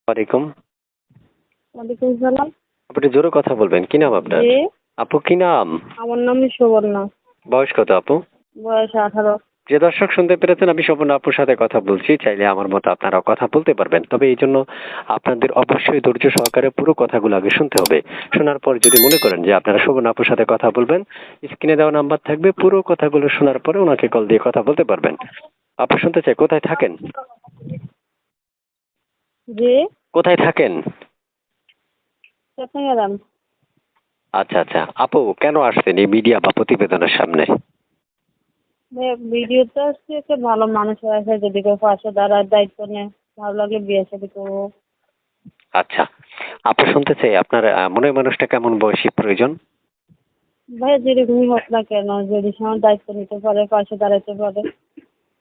ওয়ালাইকুম। ওয়ালাইকুম সালাম। আপনি একটু জোরে কথা বলবেন। কি নাম আপনার? জি, আপু কি নাম? আমার নাম সুবর্ণা। বয়স কত আপু? বয়স 18। যে দর্শক শুনতে পেরেছেন, আমি সুবর্ণা আপুর সাথে কথা বলছি। চাইলে আমার মতো আপনারাও কথা বলতে পারবেন। তবে এই জন্য আপনাদের অবশ্যই ধৈর্য সহকারে পুরো কথাগুলো আগে শুনতে হবে। শোনার পর যদি মনে করেন যে আপনারা সুবর্ণা আপুর সাথে কথা বলবেন, স্ক্রিনে দেওয়া নাম্বার থাকবে, পুরো কথাগুলো শোনার পরে ওনাকে কল দিয়ে কথা বলতে পারবেন। আপু শুনতে চাই, কোথায় থাকেন? জি, কোথায় থাকেন? চট্টগ্রাম। আচ্ছা আচ্ছা। আপু কেন আসছেন এই মিডিয়া বা প্রতিবেদনের সামনে? ভিডিওতে আসছে একটা ভালো মানুষ আছে, যদি কেউ পাশে দাঁড়ায় দায়িত্ব নেয়, ভালো লাগে, বিয়ে শাদী করবো। আচ্ছা। আপু শুনতে চাই আপনার মনের মানুষটা কেমন বয়সী প্রয়োজন? ভাইয়া যেরকমই হোক না কেন, যদি সময় দায়িত্ব নিতে পারে, পাশে দাঁড়াতে পারে,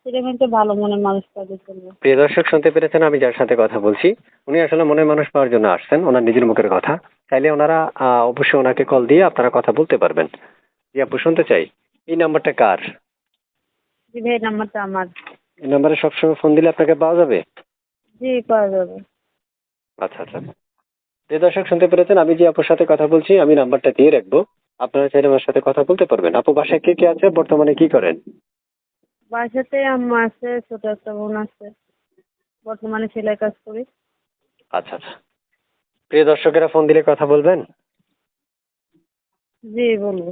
সেরকম একটা ভালো মনের মানুষ পাবে চলবে। প্রিয় দর্শক শুনতে পেরেছেন আমি যার সাথে কথা বলছি, উনি আসলে মনের মানুষ পাওয়ার জন্য আসছেন, ওনার নিজের মুখের কথা। চাইলে ওনারা অবশ্যই ওনাকে কল দিয়ে আপনারা কথা বলতে পারবেন। জি আপু শুনতে চাই, এই নাম্বারটা কার? জি ভাই, নাম্বারটা আমার। এই নাম্বারে সবসময় ফোন দিলে আপনাকে পাওয়া যাবে? জি, পাওয়া যাবে। আচ্ছা আচ্ছা। প্রিয় দর্শক শুনতে পেরেছেন আমি যে আপুর সাথে কথা বলছি, আমি নাম্বারটা দিয়ে রাখবো। আপনারা চাইলে আমার সাথে কথা বলতে পারবেন। আপু বাসায় কে কে আছে, বর্তমানে কি করেন? বাসাতে আম্মা আছে, ছোট একটা বোন আছে, বর্তমানে সেলাই কাজ করি। আচ্ছা আচ্ছা। প্রিয় দর্শকেরা ফোন দিলে কথা বলবেন? জি, বলবো।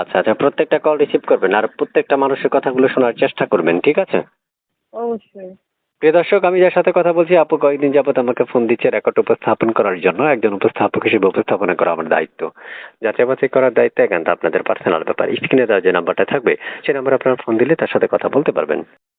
আচ্ছা আচ্ছা, প্রত্যেকটা কল রিসিভ করবেন আর প্রত্যেকটা মানুষের কথাগুলো শোনার চেষ্টা করবেন, ঠিক আছে? অবশ্যই। প্রিয় দর্শক আমি যার সাথে কথা বলছি, আপু কয়েকদিন যাবত আমাকে ফোন দিচ্ছে রেকর্ড উপস্থাপন করার জন্য। একজন উপস্থাপক হিসেবে উপস্থাপনা করা আমার দায়িত্ব। যাচাই বাছাই করার দায়িত্ব একান্ত আপনাদের পার্সোনাল ব্যাপার। স্ক্রিনে দেওয়া যে নাম্বারটা থাকবে সেই নাম্বারে আপনারা ফোন দিলে তার সাথে কথা বলতে পারবেন।